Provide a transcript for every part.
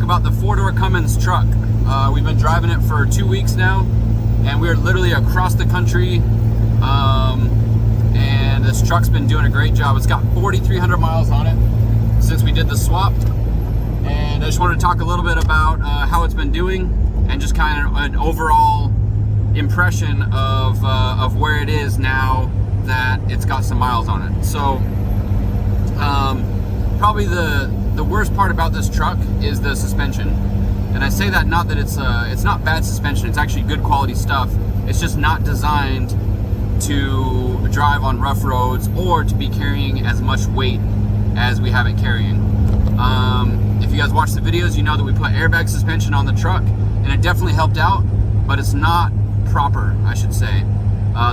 about the FORDoor Cummins truck. We've been driving it for 2 weeks now, and we're literally across the country. And this truck's been doing a great job. It's got 4,300 miles on it since we did the swap. And I just wanted to talk a little bit about how it's been doing and just kind of an overall impression of where it is now that it's got some miles on it. So probably the worst part about this truck is the suspension. And I say that not that it's not bad suspension, it's actually good quality stuff. It's just not designed to drive on rough roads or to be carrying as much weight as we have it carrying. If you guys watch the videos, you know that we put airbag suspension on the truck, and it definitely helped out, but it's not proper, I should say.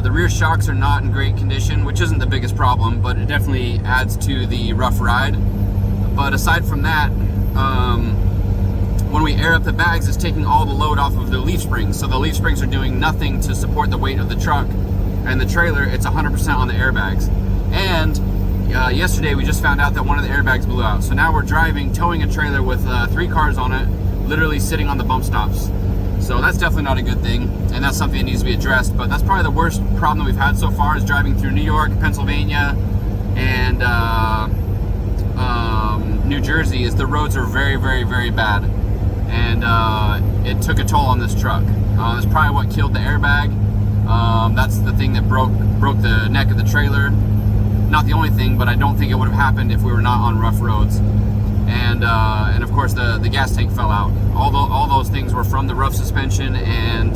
The rear shocks are not in great condition, which isn't the biggest problem, but it definitely adds to the rough ride. But aside from that, when we air up the bags, it's taking all the load off of the leaf springs. So the leaf springs are doing nothing to support the weight of the truck, and the trailer, it's 100% on the airbags. And yesterday we just found out that one of the airbags blew out. So now we're towing a trailer with 3 cars on it, literally sitting on the bump stops. So that's definitely not a good thing, and that's something that needs to be addressed. But that's probably the worst problem that we've had so far, is driving through New York, Pennsylvania, and New Jersey. Is the roads are very, very, very bad, and it took a toll on this truck. That's probably what killed the airbag. That's the thing that broke the neck of the trailer. Not the only thing, but I don't think it would have happened if we were not on rough roads. And of course the gas tank fell out. All those things were from the rough suspension and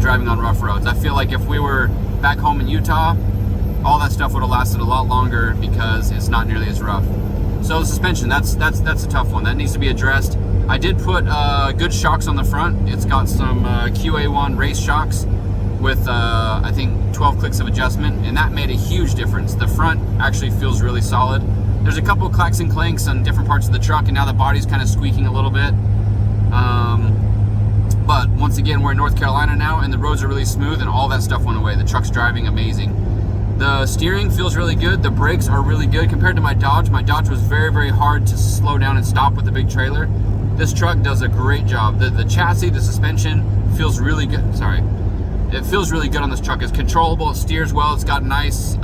driving on rough roads. I feel like if we were back home in Utah, all that stuff would have lasted a lot longer because it's not nearly as rough. So the suspension, that's a tough one. That needs to be addressed. I did put good shocks on the front. It's got some QA1 race shocks with I think 12 clicks of adjustment, and that made a huge difference. The front actually feels really solid. There's a couple of clacks and clanks on different parts of the truck, and now the body's kind of squeaking a little bit. But once again, we're in North Carolina now, and the roads are really smooth, and all that stuff went away. The truck's driving amazing. The steering feels really good. The brakes are really good compared to my Dodge. My Dodge was very, very hard to slow down and stop with the big trailer. This truck does a great job. The chassis, the suspension feels really good. Sorry. It feels really good on this truck. It's controllable, it steers well, it's got nice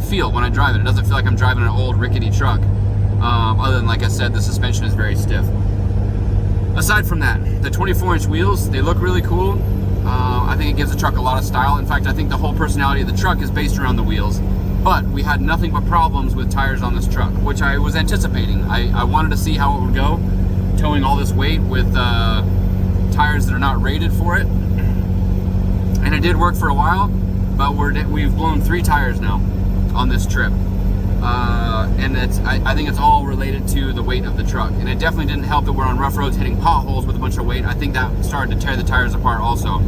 feel when I drive it. It doesn't feel like I'm driving an old rickety truck. Other than, like I said, the suspension is very stiff. Aside from that, the 24-inch wheels, they look really cool. I think it gives the truck a lot of style. In fact, I think the whole personality of the truck is based around the wheels. But we had nothing but problems with tires on this truck, which I was anticipating. I wanted to see how it would go, towing all this weight with tires that are not rated for it. And it did work for a while, but we've blown 3 tires now on this trip. And I think it's all related to the weight of the truck. And it definitely didn't help that we're on rough roads hitting potholes with a bunch of weight. I think that started to tear the tires apart also.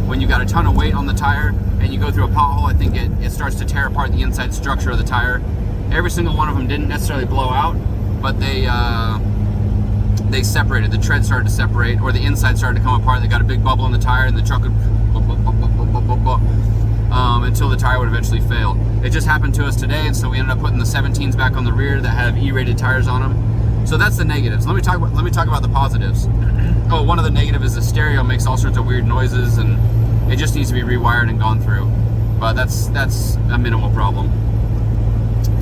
When you got a ton of weight on the tire and you go through a pothole, I think it starts to tear apart the inside structure of the tire. Every single one of them didn't necessarily blow out, but they separated. The tread started to separate, or the inside started to come apart. They got a big bubble in the tire, and the truck would until the tire would eventually fail. It just happened to us today, and so we ended up putting the 17s back on the rear that have E-rated tires on them. So that's the negatives. Let me talk about the positives. Oh, one of the negatives is the stereo makes all sorts of weird noises, and it just needs to be rewired and gone through. But that's a minimal problem.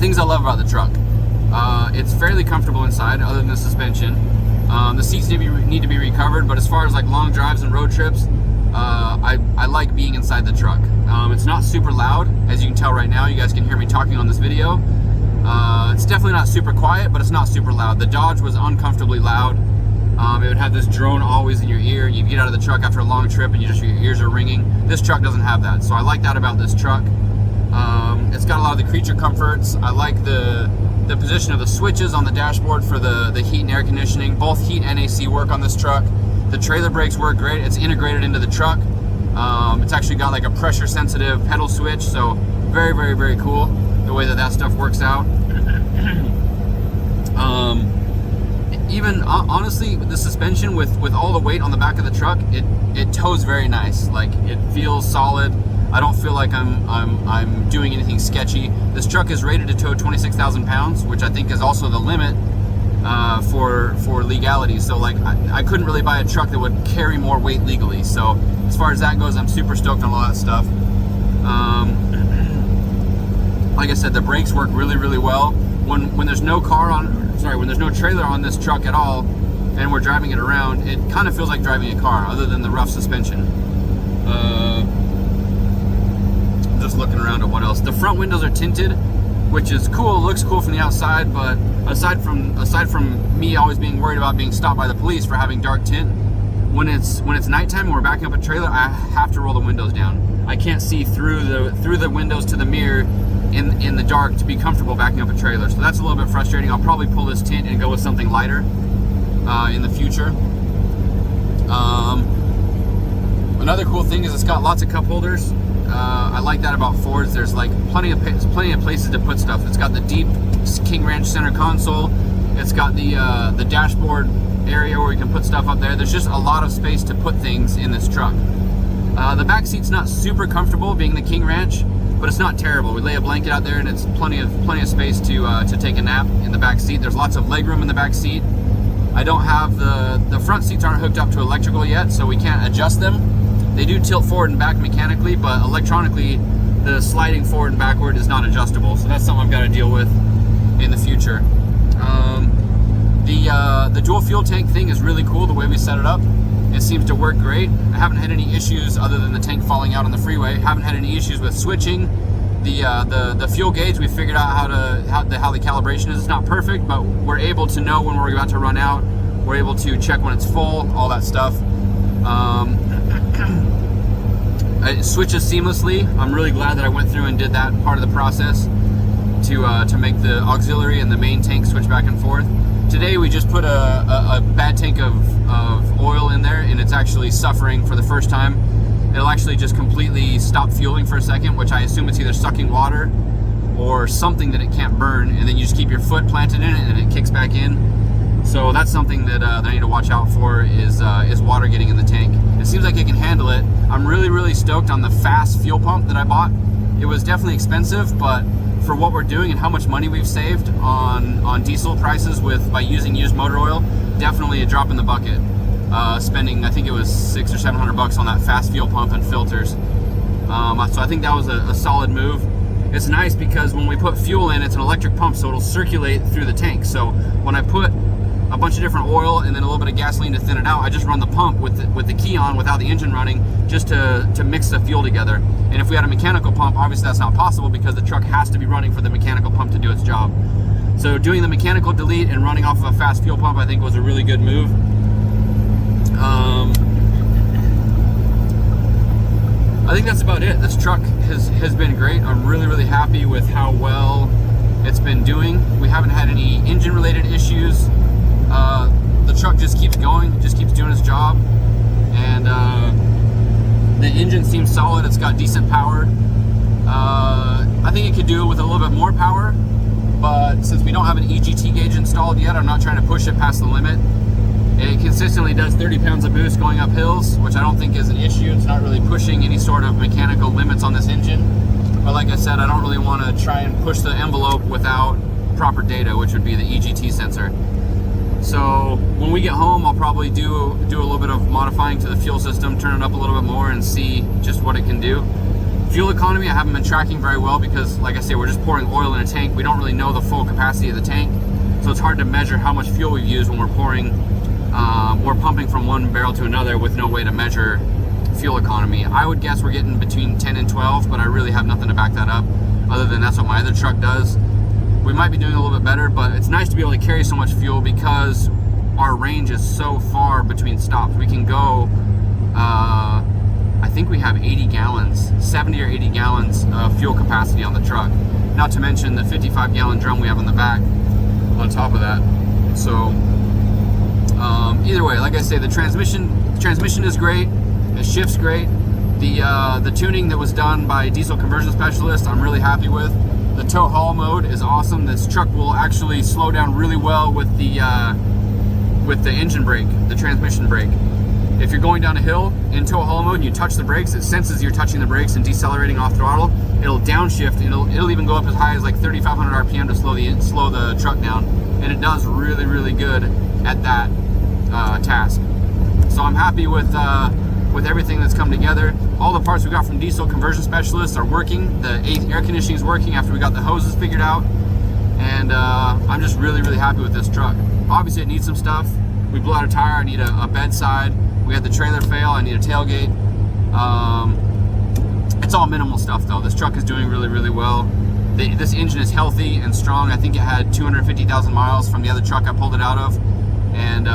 Things I love about the truck. It's fairly comfortable inside, other than the suspension. The seats need to be recovered, but as far as like long drives and road trips, I like being inside the truck. It's not super loud, as you can tell right now. You guys can hear me talking on this video. It's definitely not super quiet, but it's not super loud. The Dodge was uncomfortably loud. It would have this drone always in your ear. You'd get out of the truck after a long trip and your ears are ringing. This truck doesn't have that, so I like that about this truck. It's got a lot of the creature comforts. I like the position of the switches on the dashboard for the heat and air conditioning. Both heat and AC work on this truck. The trailer brakes work great. It's integrated into the truck. It's actually got like a pressure sensitive pedal switch, so very, very, very cool the way that stuff works out. Even honestly, the suspension with all the weight on the back of the truck, it tows very nice. Like, it feels solid. I don't feel like I'm doing anything sketchy. This truck is rated to tow 26,000 pounds, which I think is also the limit for legality. So like I couldn't really buy a truck that would carry more weight legally. So as far as that goes, I'm super stoked on all that stuff. Like I said, the brakes work really, really well. When there's no when there's no trailer on this truck at all, and we're driving it around, it kind of feels like driving a car, other than the rough suspension. Just looking around at what else. The front windows are tinted, which is cool. It looks cool from the outside, but aside from me always being worried about being stopped by the police for having dark tint, when it's nighttime and we're backing up a trailer, I have to roll the windows down. I can't see through the windows to the mirror in the dark to be comfortable backing up a trailer. So that's a little bit frustrating. I'll probably pull this tint and go with something lighter in the future. Another cool thing is it's got lots of cup holders. I like that about Fords. There's like plenty of places to put stuff. It's got the deep King Ranch center console. It's got the dashboard area where we can put stuff up there. There's just a lot of space to put things in this truck. The back seat's not super comfortable, being the King Ranch, but it's not terrible. We lay a blanket out there, and it's plenty of space to take a nap in the back seat. There's lots of legroom in the back seat. I don't have the front seats aren't hooked up to electrical yet, so we can't adjust them. They do tilt forward and back mechanically, but electronically, the sliding forward and backward is not adjustable. So that's something I've got to deal with in the future. The dual fuel tank thing is really cool, the way we set it up. It seems to work great. I haven't had any issues other than the tank falling out on the freeway. Haven't had any issues with switching. The fuel gauge, we figured out how the calibration is. It's not perfect, but we're able to know when we're about to run out. We're able to check when it's full, all that stuff. It switches seamlessly. I'm really glad that I went through and did that part of the process to make the auxiliary and the main tank switch back and forth. Today we just put a bad tank of oil in there, and it's actually suffering for the first time. It'll actually just completely stop fueling for a second, which I assume it's either sucking water or something that it can't burn, and then you just keep your foot planted in it and it kicks back in. So that's something that I need to watch out for, is water getting in the tank. It seems like it can handle it. I'm really, really stoked on the fast fuel pump that I bought. It was definitely expensive, but for what we're doing and how much money we've saved on diesel prices by using used motor oil, definitely a drop in the bucket. Spending, I think it was $600 or $700 on that fast fuel pump and filters. So I think that was a solid move. It's nice because when we put fuel in, it's an electric pump, so it'll circulate through the tank. So when I put a bunch of different oil and then a little bit of gasoline to thin it out, I just run the pump with the key on without the engine running, just to mix the fuel together. And if we had a mechanical pump, obviously that's not possible because the truck has to be running for the mechanical pump to do its job. So doing the mechanical delete and running off of a fast fuel pump, I think, was a really good move. I think that's about it. This truck has been great. I'm really, really happy with how well it's been doing. We haven't had any engine related issues. The truck just keeps going, just keeps doing its job, and the engine seems solid. It's got decent power. I think it could do it with a little bit more power, but since we don't have an EGT gauge installed yet, I'm not trying to push it past the limit. It consistently does 30 pounds of boost going up hills, which I don't think is an issue. It's not really pushing any sort of mechanical limits on this engine. But like I said, I don't really want to try and push the envelope without proper data, which would be the EGT sensor. So when we get home, I'll probably do a little bit of modifying to the fuel system, turn it up a little bit more, and see just what it can do. Fuel economy, I haven't been tracking very well because, like I say, we're just pouring oil in a tank. We don't really know the full capacity of the tank, so it's hard to measure how much fuel we've used when we're pouring. We're pumping from one barrel to another with no way to measure fuel economy. I would guess we're getting between 10 and 12, but I really have nothing to back that up, other than that's what my other truck does. We might be doing a little bit better, but it's nice to be able to carry so much fuel because our range is so far between stops. We can go, I think we have 80 gallons, 70 or 80 gallons of fuel capacity on the truck. Not to mention the 55-gallon drum we have on the back on top of that. So either way, like I say, the transmission is great. It shifts great. The tuning that was done by diesel conversion specialist, I'm really happy with. The tow haul mode is awesome. This truck will actually slow down really well with the engine brake, the transmission brake. If you're going down a hill in tow haul mode and you touch the brakes, it senses you're touching the brakes and decelerating off throttle. It'll downshift, and it'll even go up as high as like 3,500 RPM to slow the truck down. and it does really, really good at that task. So I'm happy with everything that's come together. All the parts we got from diesel conversion specialists are working. The air conditioning is working after we got the hoses figured out, and I'm just really, really happy with this truck. Obviously it needs some stuff. We blew out a tire, I need a bedside. We had the trailer fail, I need a tailgate. It's all minimal stuff though. This truck is doing really, really well. This engine is healthy and strong. I think it had 250,000 miles from the other truck I pulled it out of, and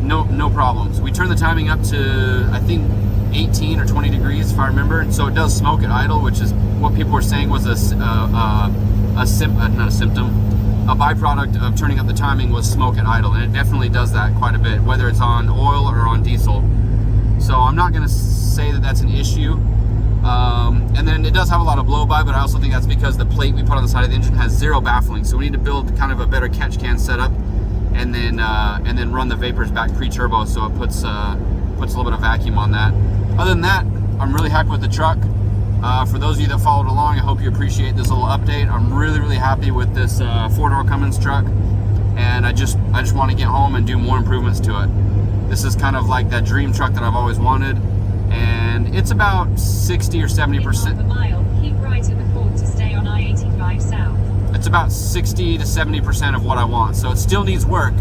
no problems. We turned the timing up to, I think, 18 or 20 degrees if I remember, so it does smoke at idle, which is what people were saying was a byproduct of turning up the timing was smoke at idle, and it definitely does that quite a bit, whether it's on oil or on diesel. So I'm not going to say that that's an issue. And then it does have a lot of blow by, but I also think that's because the plate we put on the side of the engine has zero baffling, so we need to build kind of a better catch can setup, and then run the vapors back pre-turbo, so it puts a little bit of vacuum on that. Other than that, I'm really happy with the truck. For those of you that followed along, I hope you appreciate this little update. I'm really, really happy with this FORDoor Cummins truck, and I just want to get home and do more improvements to it. This is kind of like that dream truck that I've always wanted, and it's about 60 or 70%. A mile, keep right at the Ford to stay on I-85 South. It's about 60 to 70% of what I want, so it still needs work,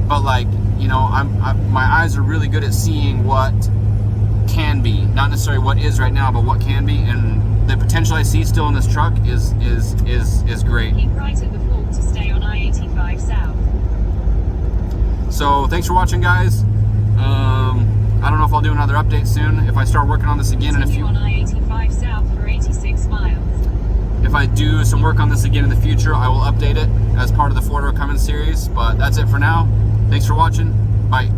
but like, you know, my eyes are really good at seeing what can be, not necessarily what is right now, but what can be, and the potential I see still in this truck is great. Keep right at the Ford to stay on I-85 South. So thanks for watching, guys. I don't know if I'll do another update soon. If I start working on this again in a few, on I-85 South for 86 miles. If I do some work on this again in the future, I will update it as part of the FORDoor Cummins series. But that's it for now. Thanks for watching. Bye.